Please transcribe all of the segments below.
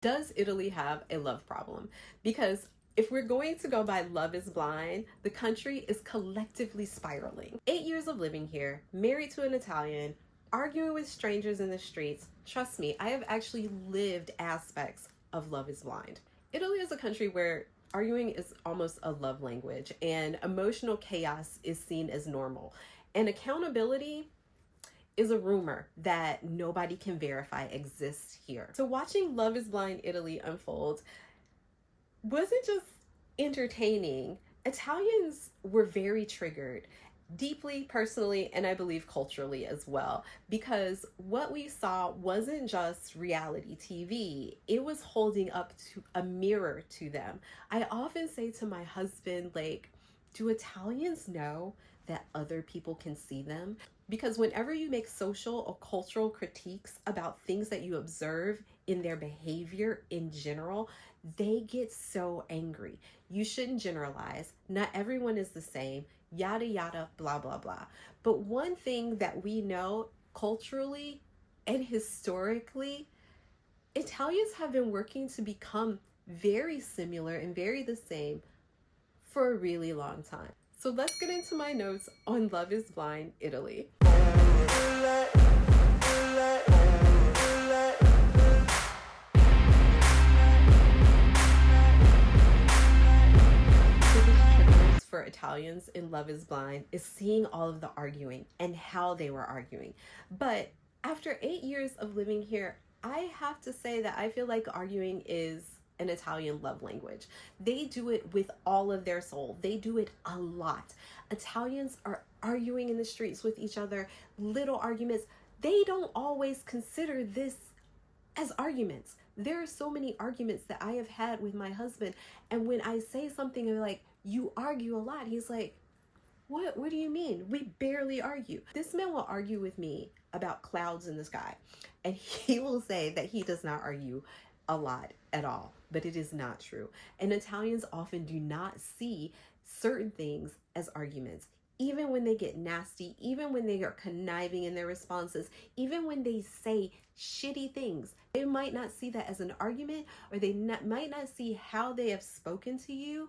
Does Italy have a love problem? Because if we're going to go by Love is Blind, the country is collectively spiraling. 8 years of living here, married to an Italian, arguing with strangers in the streets. Trust me, I have actually lived aspects of Love is Blind. Italy is a country where arguing is almost a love language and emotional chaos is seen as normal. And accountability is a rumor that nobody can verify exists here. So watching Love is Blind Italy unfold wasn't just entertaining. Italians were very triggered, deeply, personally, and I believe culturally as well, because what we saw wasn't just reality TV, it was holding up to a mirror to them. I often say to my husband, like, do Italians know that other people can see them? Because whenever you make social or cultural critiques about things that you observe in their behavior in general, they get so angry. You shouldn't generalize. Not everyone is the same, yada, yada, blah, blah, blah. But one thing that we know culturally and historically, Italians have been working to become very similar and very the same for a really long time. So let's get into my notes on Love is Blind Italy. For Italians in Love is Blind is seeing all of the arguing and how they were arguing. But after 8 years of living here, I have to say that I feel like arguing is an Italian love language. They do it with all of their soul. They do it a lot. Italians are arguing in the streets with each other, little arguments. They don't always consider this as arguments. There are so many arguments that I have had with my husband, and when I say something and like, you argue a lot, he's like, what do you mean? We barely argue. This man will argue with me about clouds in the sky, and he will say that he does not argue a lot at all, but it is not true. And Italians often do not see certain things as arguments. Even when they get nasty, even when they are conniving in their responses, even when they say shitty things, they might not see that as an argument, or they might not see how they have spoken to you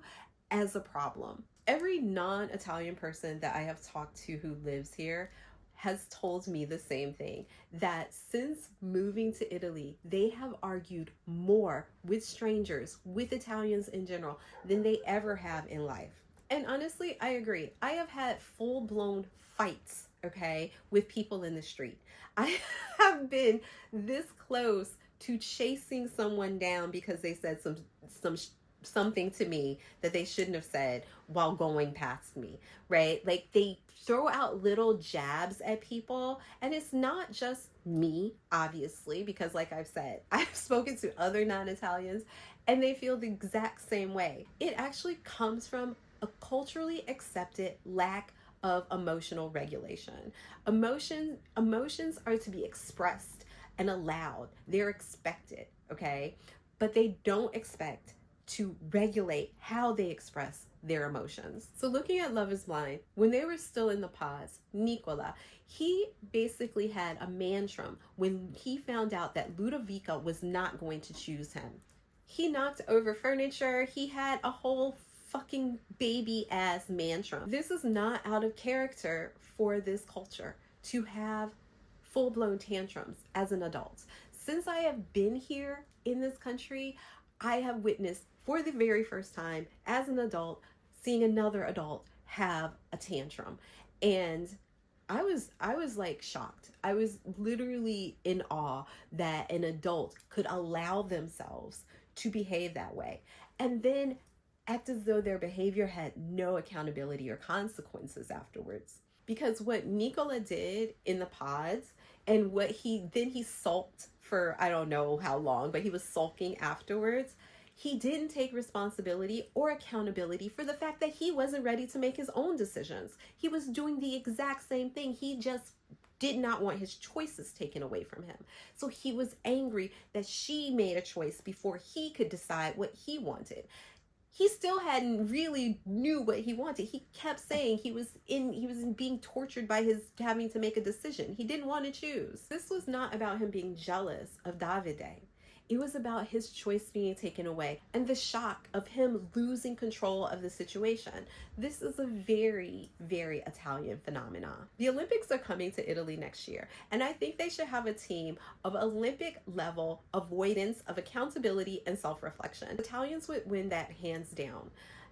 as a problem. Every non-Italian person that I have talked to who lives here has told me the same thing, that since moving to Italy, they have argued more with strangers, with Italians in general, than they ever have in life. And honestly, I agree. I have had full-blown fights, okay, with people in the street. I have been this close to chasing someone down because they said something to me that they shouldn't have said while going past me, right? Like, they throw out little jabs at people, and it's not just me, obviously, because like I've said, I've spoken to other non-Italians and they feel the exact same way. It actually comes from a culturally accepted lack of emotional regulation. Emotions are to be expressed and allowed. They're expected, okay? But they don't expect to regulate how they express their emotions. So looking at Love is Blind, when they were still in the pods, Nicola, he basically had a mantrum when he found out that Ludovica was not going to choose him. He knocked over furniture. He had a whole fucking baby ass mantrum. This is not out of character for this culture to have full-blown tantrums as an adult. Since I have been here in this country, I have witnessed for the very first time as an adult seeing another adult have a tantrum, and I was like shocked. I was literally in awe that an adult could allow themselves to behave that way and then act as though their behavior had no accountability or consequences afterwards. Because what Nicola did in the pods, and what he sulked for I don't know how long, but he was sulking afterwards. He didn't take responsibility or accountability for the fact that he wasn't ready to make his own decisions. He was doing the exact same thing. He just did not want his choices taken away from him. So he was angry that she made a choice before he could decide what he wanted. He still hadn't really knew what he wanted. He kept saying he was being tortured by his having to make a decision. He didn't want to choose. This was not about him being jealous of Davide. It was about his choice being taken away and the shock of him losing control of the situation. This is a very, very Italian phenomenon. The Olympics are coming to Italy next year, and I think they should have a team of Olympic level avoidance of accountability and self-reflection. Italians would win that hands down.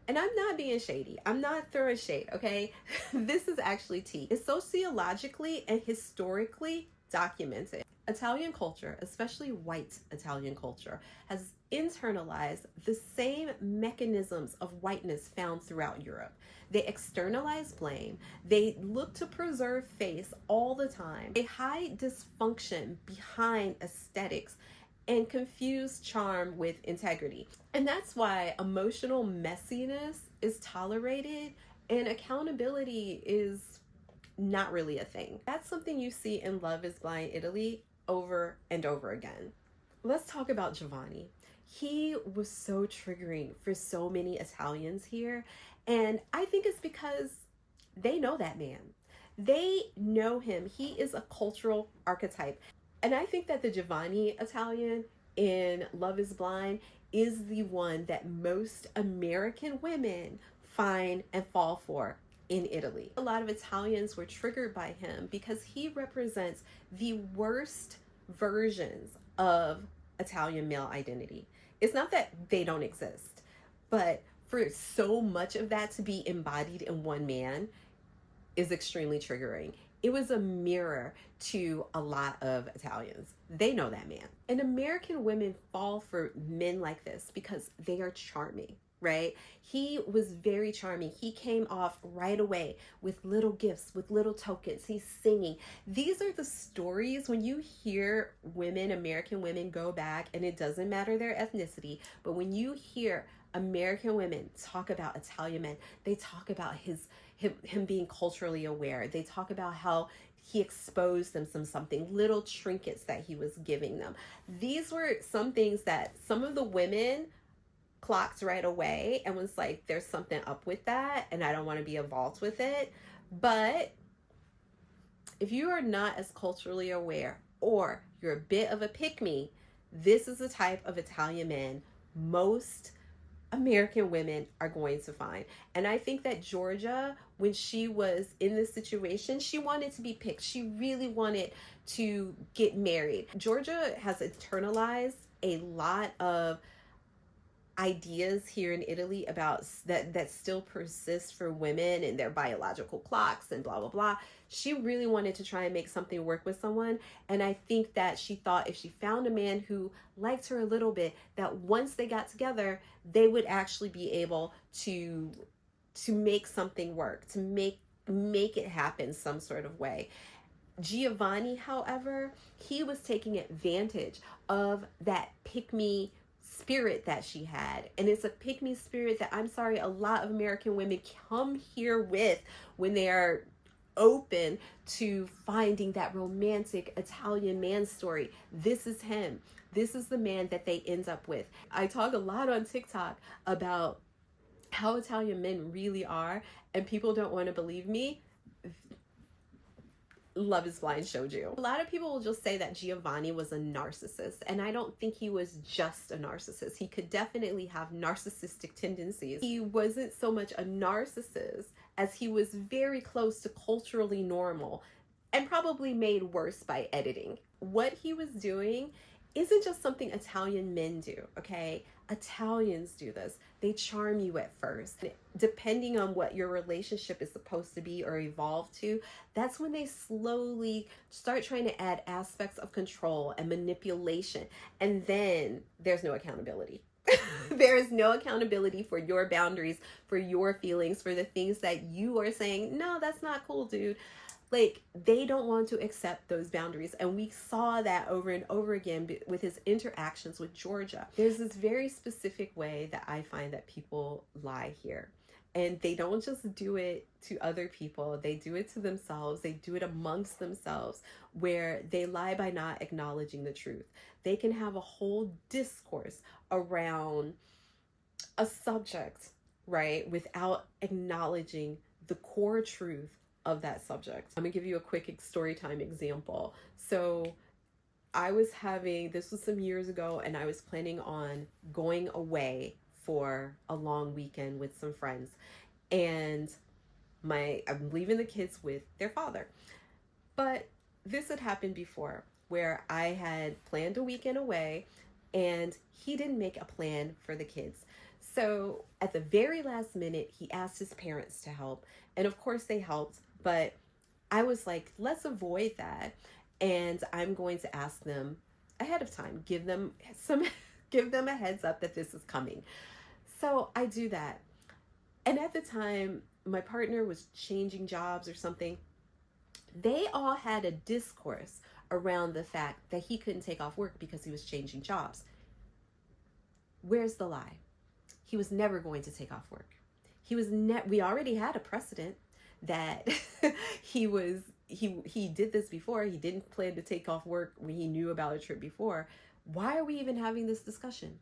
And I'm not being shady. I'm not throwing shade, okay? This is actually tea. It's sociologically and historically documented. Italian culture, especially white Italian culture, has internalized the same mechanisms of whiteness found throughout Europe. They externalize blame. They look to preserve face all the time. They hide dysfunction behind aesthetics and confuse charm with integrity. And that's why emotional messiness is tolerated and accountability is not really a thing. That's something you see in Love is Blind Italy over and over again. Let's talk about Giovanni. He was so triggering for so many Italians here, and I think it's because they know that man. They know him. He is a cultural archetype. And I think that the Giovanni Italian in Love is Blind is the one that most American women find and fall for in Italy. A lot of Italians were triggered by him because he represents the worst versions of Italian male identity. It's not that they don't exist, but for so much of that to be embodied in one man is extremely triggering. It was a mirror to a lot of Italians. They know that man. And American women fall for men like this because they are charming, right? He was very charming. He came off right away with little gifts, with little tokens. He's singing. These are the stories when you hear women, American women go back, and it doesn't matter their ethnicity, but when you hear American women talk about Italian men, they talk about him being culturally aware. They talk about how he exposed them something, little trinkets that he was giving them. These were some things that some of the women clocked right away and was like, there's something up with that, and I don't want to be involved with it. But if you are not as culturally aware, or you're a bit of a pick-me, this is the type of Italian men most American women are going to find. And I think that Georgia, when she was in this situation, she wanted to be picked. She really wanted to get married. Georgia has internalized a lot of ideas here in Italy about that still persist for women and their biological clocks and blah, blah, blah. She really wanted to try and make something work with someone. And I think that she thought if she found a man who liked her a little bit, that once they got together, they would actually be able to make something work, to make it happen some sort of way. Giovanni, however, he was taking advantage of that pick-me spirit that she had. And it's a pick-me spirit that, I'm sorry, a lot of American women come here with when they are open to finding that romantic Italian man story. This is him. This is the man that they end up with. I talk a lot on TikTok about how Italian men really are, and people don't want to believe me. Love is Blind showed you. A lot of people will just say that Giovanni was a narcissist, and I don't think he was just a narcissist. He could definitely have narcissistic tendencies. He wasn't so much a narcissist as he was very close to culturally normal, and probably made worse by editing. What he was doing isn't just something Italian men do, okay? Italians do this. They charm you at first. Depending on what your relationship is supposed to be or evolve to, that's when they slowly start trying to add aspects of control and manipulation. And then there's no accountability. There is no accountability for your boundaries, for your feelings, for the things that you are saying, no, that's not cool, dude. Like, they don't want to accept those boundaries. And we saw that over and over again with his interactions with Georgia. There's this very specific way that I find that people lie here. And they don't just do it to other people. They do it to themselves. They do it amongst themselves, where they lie by not acknowledging the truth. They can have a whole discourse around a subject, right, without acknowledging the core truth of that subject. I'm gonna give you a quick story time example. So this was some years ago, and I was planning on going away for a long weekend with some friends. And I'm leaving the kids with their father. But this had happened before where I had planned a weekend away and he didn't make a plan for the kids. So at the very last minute, he asked his parents to help. And of course, they helped. But I was like, let's avoid that. And I'm going to ask them ahead of time, give them some, give them a heads up that this is coming. So I do that. And at the time, my partner was changing jobs or something. They all had a discourse around the fact that he couldn't take off work because he was changing jobs. Where's the lie? He was never going to take off work. We already had a precedent that he did this before. He didn't plan to take off work when he knew about a trip before. Why are we even having this discussion?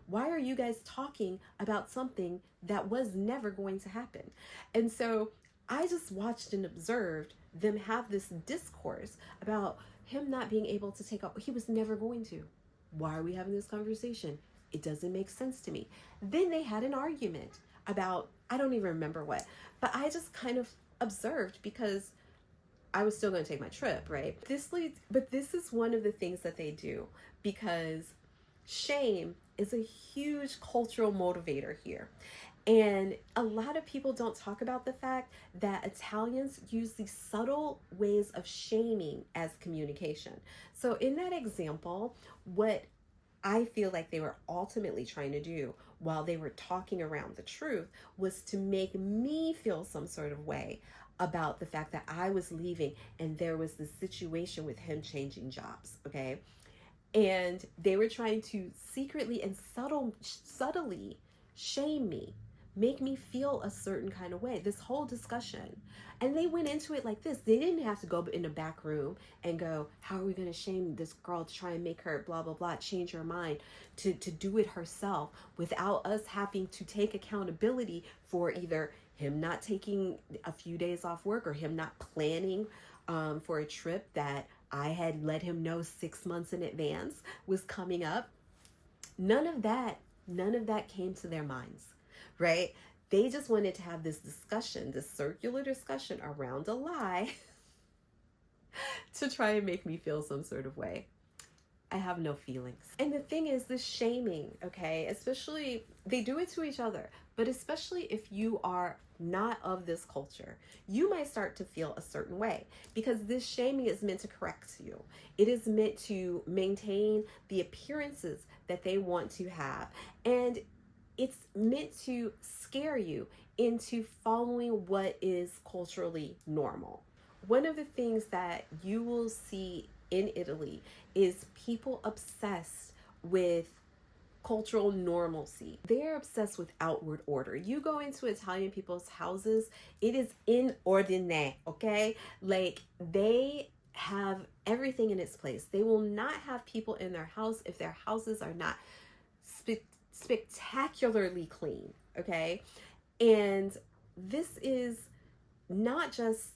Why are you guys talking about something that was never going to happen? And so I just watched and observed them have this discourse about him not being able to take off. He was never going to. Why are we having this conversation? It doesn't make sense to me. Then they had an argument about, I don't even remember what, but I just kind of observed because I was still going to take my trip, right? But this is one of the things that they do because shame is a huge cultural motivator here. And a lot of people don't talk about the fact that Italians use these subtle ways of shaming as communication. So in that example, what I feel like they were ultimately trying to do while they were talking around the truth was to make me feel some sort of way about the fact that I was leaving and there was this situation with him changing jobs, okay? And they were trying to secretly and subtly shame me, make me feel a certain kind of way, this whole discussion. And they went into it like this. They didn't have to go in the back room and go, how are we going to shame this girl to try and make her blah, blah, blah, change her mind to do it herself without us having to take accountability for either him not taking a few days off work or him not planning for a trip that I had let him know 6 months in advance was coming up. None of that came to their minds, right? They just wanted to have this discussion, this circular discussion around a lie to try and make me feel some sort of way. I have no feelings. And the thing is, this shaming, okay, especially, they do it to each other, but especially if you are not of this culture, you might start to feel a certain way because this shaming is meant to correct you. It is meant to maintain the appearances that they want to have. And it's meant to scare you into following what is culturally normal. One of the things that you will see in Italy is people obsessed with cultural normalcy. They're obsessed with outward order. You go into Italian people's houses, it is in ordine, okay? Like they have everything in its place. They will not have people in their house if their houses are not spectacularly clean, okay? And this is not just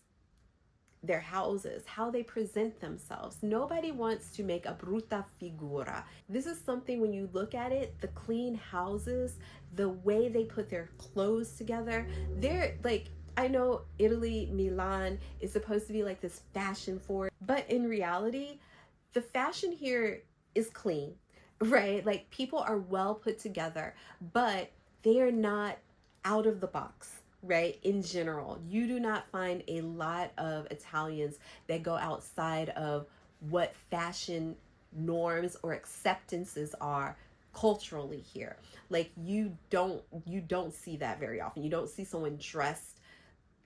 their houses, how they present themselves. Nobody wants to make a brutta figura. This is something when you look at it, the clean houses, the way they put their clothes together, they're like, I know Italy, Milan is supposed to be like this fashion forward, but in reality, the fashion here is clean, right? Like people are well put together, but they are not out of the box. Right? In general, you do not find a lot of Italians that go outside of what fashion norms or acceptances are culturally here. Like you don't see that very often. You don't see someone dressed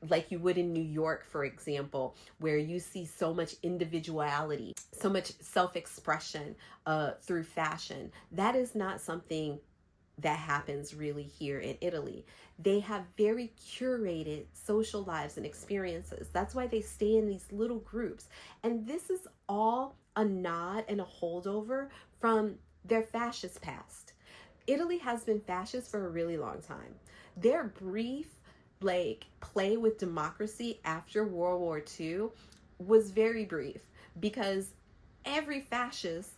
like you would in New York, for example, where you see so much individuality, so much self-expression through fashion. That is not something that happens really here in Italy. They have very curated social lives and experiences. That's why they stay in these little groups. And this is all a nod and a holdover from their fascist past. Italy has been fascist for a really long time. Their brief play with democracy after World War II was very brief because every fascist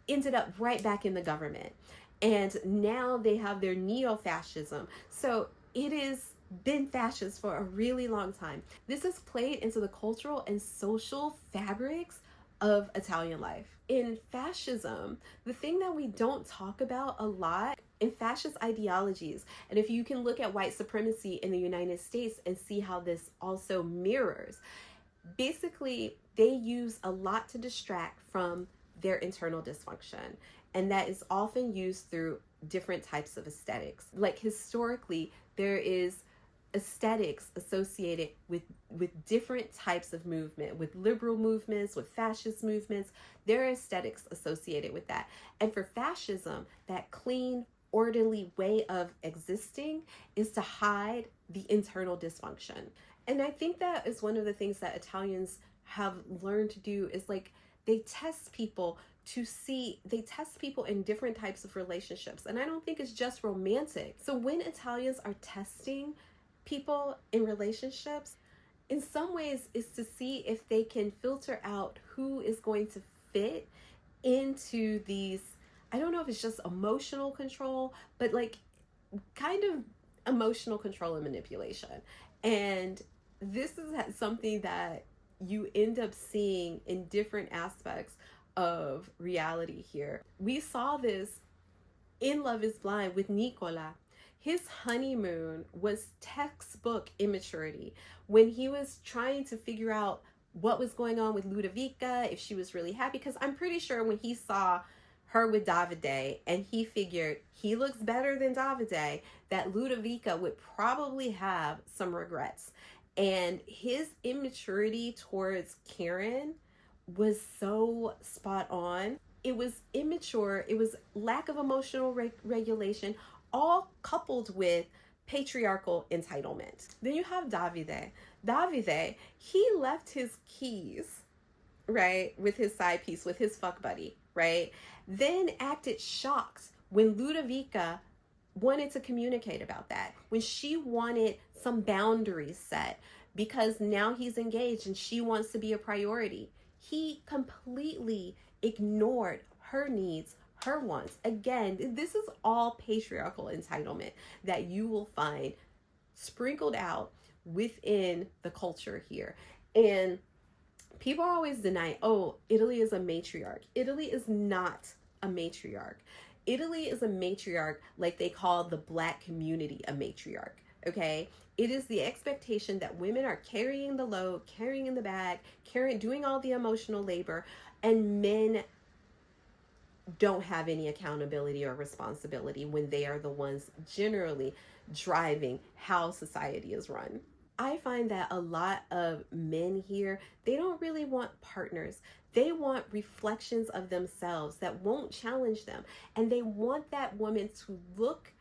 ended up right back in the government. And now they have their neo-fascism. So it has been fascist for a really long time. This has played into the cultural and social fabrics of Italian life. In fascism, the thing that we don't talk about a lot in fascist ideologies, and if you can look at white supremacy in the United States and see how this also mirrors, basically they use a lot to distract from their internal dysfunction, and that is often used through different types of aesthetics. Like historically, there is aesthetics associated with different types of movement, with liberal movements, with fascist movements. There are aesthetics associated with that. And for fascism, that clean, orderly way of existing is to hide the internal dysfunction. And I think that is one of the things that Italians have learned to do, is like they test people in different types of relationships. And I don't think it's just romantic. So when Italians are testing people in relationships, in some ways is to see if they can filter out who is going to fit into these, I don't know if it's just emotional control, but like kind of emotional control and manipulation. And this is something that you end up seeing in different aspects of reality here. We saw this in Love is Blind with Nicola. His honeymoon was textbook immaturity. When he was trying to figure out what was going on with Ludovica, if she was really happy, because I'm pretty sure when he saw her with Davide and he figured he looks better than Davide, that Ludovica would probably have some regrets. And his immaturity towards Karen was so spot on. It was immature, it was lack of emotional regulation, all coupled with patriarchal entitlement. Then you have Davide. Davide, he left his keys, right, with his side piece, with his fuck buddy, right? Then acted shocked when Ludovica wanted to communicate about that, when she wanted some boundaries set, because now he's engaged and she wants to be a priority. He completely ignored her needs, her wants. Again, this is all patriarchal entitlement that you will find sprinkled out within the culture here. And people are always denying, oh, Italy is a matriarch. Italy is not a matriarch. Italy is a matriarch like they call the Black community a matriarch, okay? It is the expectation that women are carrying the load, carrying in the bag, doing all the emotional labor, and men don't have any accountability or responsibility when they are the ones generally driving how society is run. I find that a lot of men here, they don't really want partners. They want reflections of themselves that won't challenge them. And they want that woman to look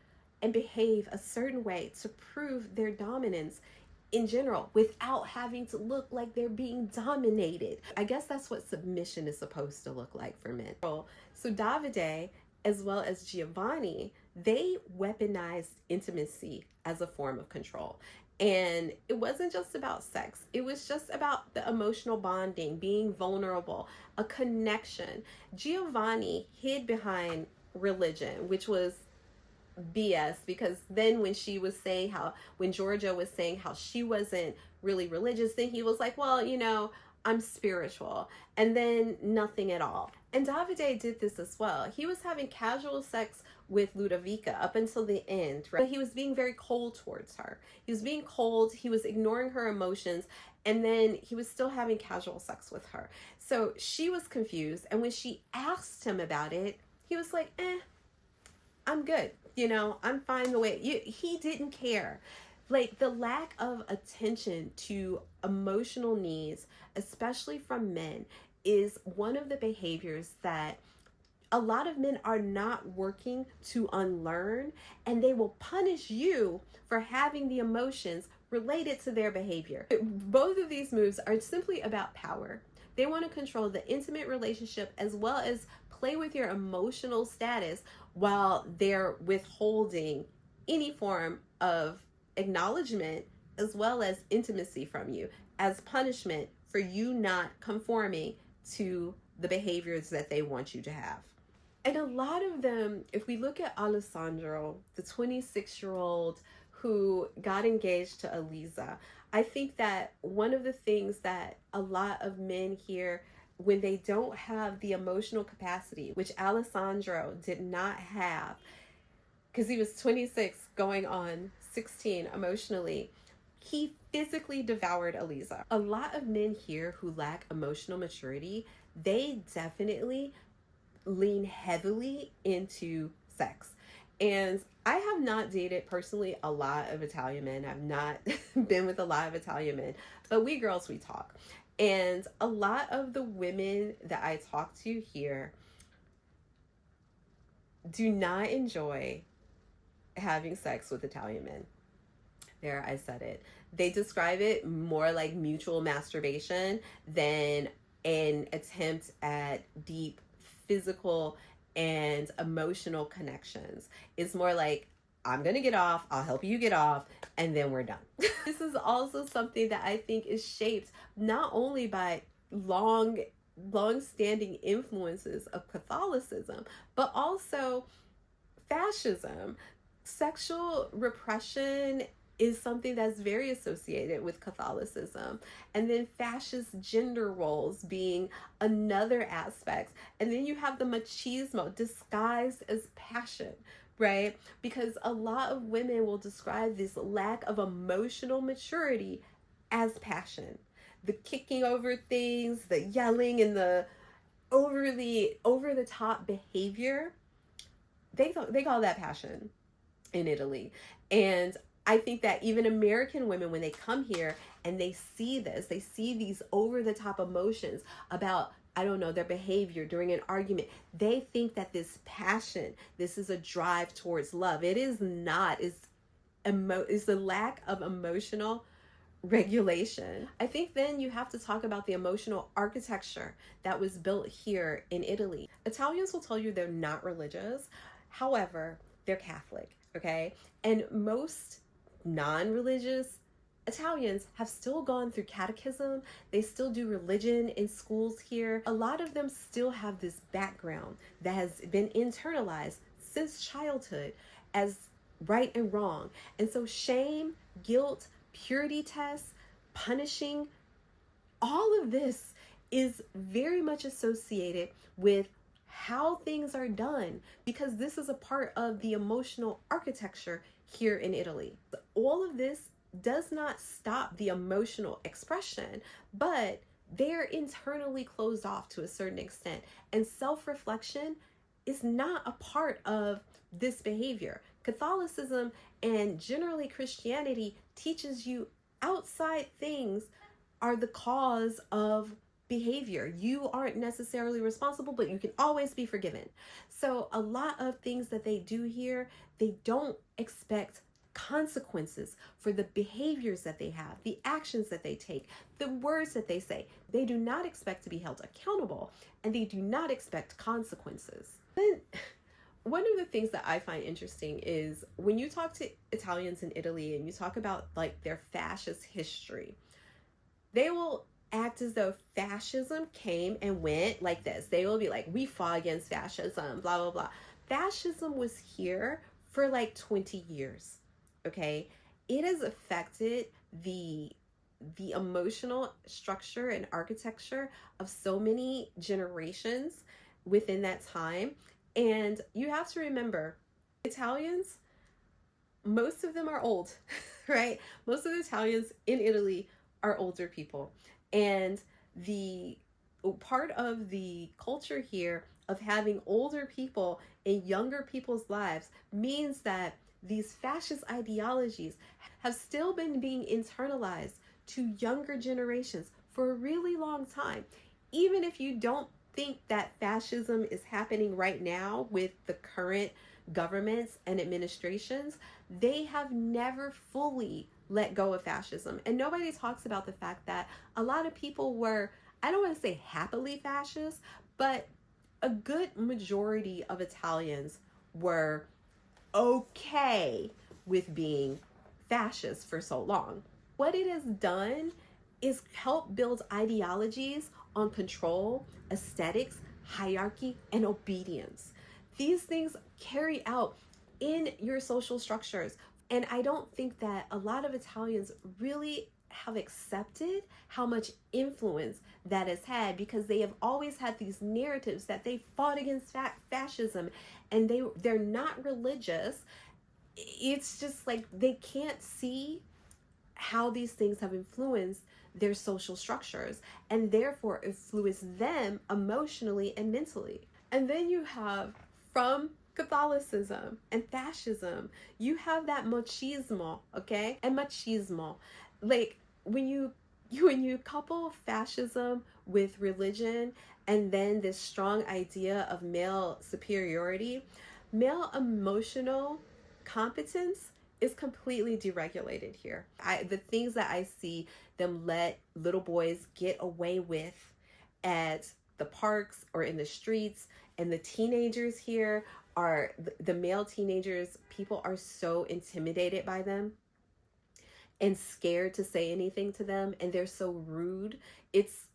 and behave a certain way to prove their dominance in general without having to look like they're being dominated. I guess that's what submission is supposed to look like for men. So Davide, as well as Giovanni, they weaponized intimacy as a form of control. And it wasn't just about sex. It was just about the emotional bonding, being vulnerable, a connection. Giovanni hid behind religion, which was BS, because then when Georgia was saying how she wasn't really religious, then he was like, well, I'm spiritual, and then nothing at all. And Davide did this as well. He was having casual sex with Ludovica up until the end, right? But he was being very cold towards her. He was being cold, he was ignoring her emotions, and then he was still having casual sex with her. So she was confused, and when she asked him about it, he was like, I'm good. I'm fine the way he didn't care. Like the lack of attention to emotional needs, especially from men, is one of the behaviors that a lot of men are not working to unlearn, and they will punish you for having the emotions related to their behavior. Both of these moves are simply about power. They want to control the intimate relationship as well as play with your emotional status while they're withholding any form of acknowledgement as well as intimacy from you as punishment for you not conforming to the behaviors that they want you to have. And a lot of them, if we look at Alessandro, the 26-year-old who got engaged to Eliza, I think that one of the things that a lot of men here, when they don't have the emotional capacity, which Alessandro did not have, because he was 26 going on 16 emotionally, he physically devoured Eliza. A lot of men here who lack emotional maturity, they definitely lean heavily into sex. And I have not dated personally a lot of Italian men. I've not been with a lot of Italian men, but we girls, we talk. And a lot of the women that I talk to here do not enjoy having sex with Italian men. There, I said it. They describe it more like mutual masturbation than an attempt at deep physical and emotional connections. It's more like, I'm going to get off, I'll help you get off, and then we're done. This is also something that I think is shaped not only by long-standing influences of Catholicism, but also fascism. Sexual repression is something that's very associated with Catholicism. And then fascist gender roles being another aspect. And then you have the machismo disguised as passion, right? Because a lot of women will describe this lack of emotional maturity as passion. The kicking over things, the yelling, and the overly over the top behavior, they call that passion in Italy. And I think that even American women, when they come here and they see this, they see these over the top emotions about, I don't know, their behavior during an argument, they think that this passion, this is a drive towards love. It is not. It's the lack of emotional regulation. I think then you have to talk about the emotional architecture that was built here in Italy. Italians will tell you they're not religious. However, they're Catholic, okay? And most non-religious Italians have still gone through catechism. They still do religion in schools here. A lot of them still have this background that has been internalized since childhood as right and wrong. And so shame, guilt, purity tests, punishing, all of this is very much associated with how things are done, because this is a part of the emotional architecture here in Italy. All of this does not stop the emotional expression, but they're internally closed off to a certain extent. And self-reflection is not a part of this behavior. Catholicism and generally Christianity teaches you outside things are the cause of behavior. You aren't necessarily responsible, but you can always be forgiven. So a lot of things that they do here, they don't expect consequences for the behaviors that they have, the actions that they take, the words that they say. They do not expect to be held accountable, and they do not expect consequences. Then one of the things that I find interesting is when you talk to Italians in Italy and you talk about like their fascist history, they will act as though fascism came and went like this. They will be like, we fought against fascism, blah, blah, blah. Fascism was here for like 20 years, okay? It has affected the emotional structure and architecture of so many generations within that time. And you have to remember, Italians, most of them are old, right? Most of the Italians in Italy are older people. And the part of the culture here of having older people in younger people's lives means that these fascist ideologies have still been being internalized to younger generations for a really long time. Even if you don't think that fascism is happening right now with the current governments and administrations, they have never fully let go of fascism. And nobody talks about the fact that a lot of people were, I don't want to say happily fascist, but a good majority of Italians were okay with being fascist for so long. What it has done is help build ideologies on control, aesthetics, hierarchy, and obedience. These things carry out in your social structures. And I don't think that a lot of Italians really have accepted how much influence that has had, because they have always had these narratives that they fought against fascism, and they're not religious. It's just like they can't see how these things have influenced their social structures and therefore influence them emotionally and mentally. And then you have, from Catholicism and fascism, you have that machismo, okay? And machismo. Like when you couple fascism with religion and then this strong idea of male superiority, male emotional competence is completely deregulated here. The things that I see them let little boys get away with at the parks or in the streets, and the teenagers here are the male teenagers, people are so intimidated by them and scared to say anything to them, and they're so rude. It's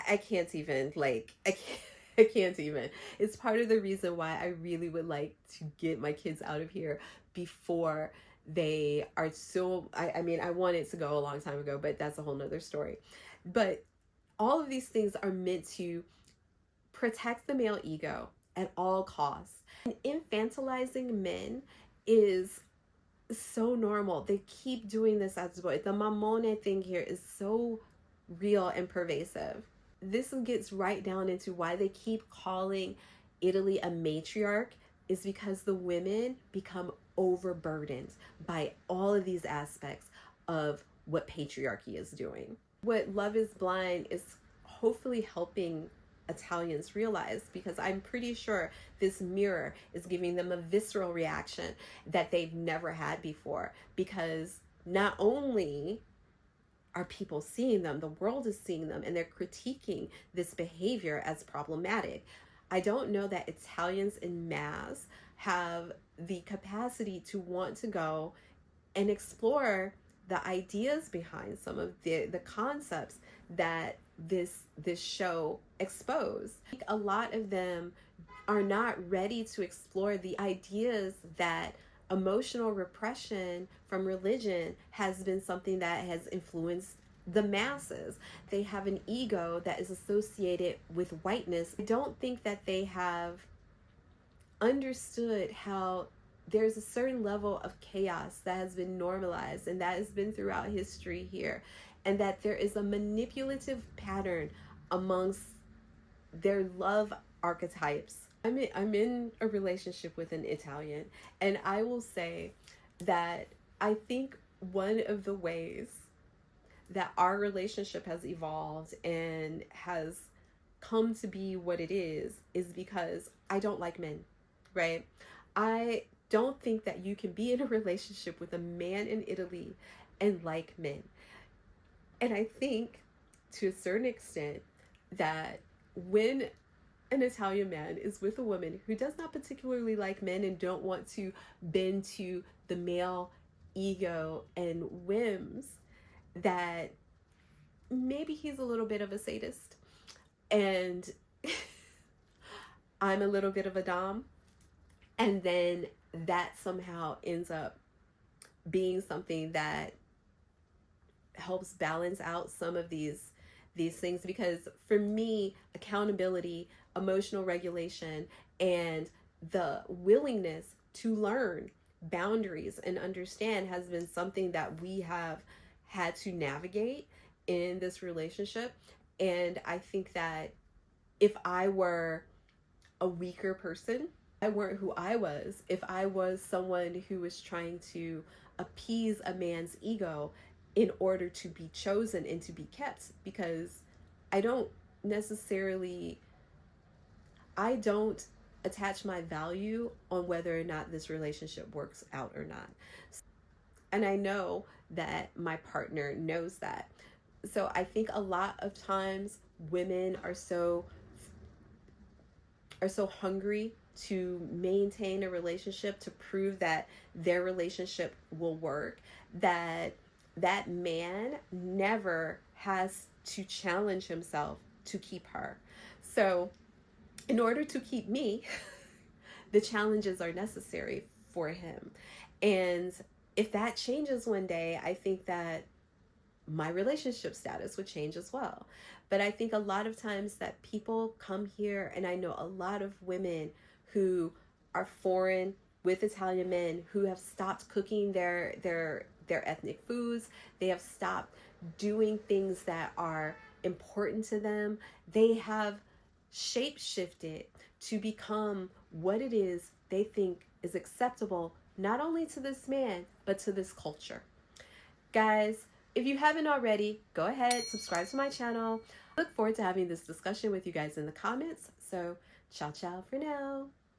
I can't even, like, I can't even. It's part of the reason why I really would like to get my kids out of here before they are so, I mean, I wanted to go a long time ago, but that's a whole nother story. But all of these things are meant to protect the male ego at all costs. And infantilizing men is so normal. They keep doing this as well. The mamone thing here is so real and pervasive. This gets right down into why they keep calling Italy a matriarch, is because the women become overburdened by all of these aspects of what patriarchy is doing. What Love is Blind is hopefully helping Italians realize, because I'm pretty sure this mirror is giving them a visceral reaction that they've never had before, because not only are people seeing them, the world is seeing them, and they're critiquing this behavior as problematic. I don't know that Italians en masse have the capacity to want to go and explore the ideas behind some of the concepts that this show exposed. A lot of them are not ready to explore the ideas that emotional repression from religion has been something that has influenced the masses. They have an ego that is associated with whiteness. I don't think that they have understood how there's a certain level of chaos that has been normalized and that has been throughout history here, and that there is a manipulative pattern amongst their love archetypes. I'm in a relationship with an Italian, and I will say that I think one of the ways that our relationship has evolved and has come to be what it is because I don't like men, right? I don't think that you can be in a relationship with a man in Italy and like men. And I think to a certain extent that when an Italian man is with a woman who does not particularly like men and don't want to bend to the male ego and whims, that maybe he's a little bit of a sadist, and I'm a little bit of a dom, and then that somehow ends up being something that helps balance out some of these things. Because for me, accountability, emotional regulation, and the willingness to learn boundaries and understand has been something that we have had to navigate in this relationship. And I think that if I were a weaker person, I weren't who I was, if I was someone who was trying to appease a man's ego in order to be chosen and to be kept, because I don't necessarily, I don't attach my value on whether or not this relationship works out or not. And I know that my partner knows that. So I think a lot of times women are so hungry to maintain a relationship, to prove that their relationship will work, that that man never has to challenge himself to keep her. So, in order to keep me, the challenges are necessary for him. And if that changes one day, I think that my relationship status would change as well. But I think a lot of times that people come here, and I know a lot of women who are foreign with Italian men who have stopped cooking their ethnic foods. They have stopped doing things that are important to them. They have shape shifted to become what it is they think is acceptable, not only to this man, but to this culture. Guys, if you haven't already, go ahead, subscribe to my channel. Look forward to having this discussion with you guys in the comments. So, ciao, ciao for now.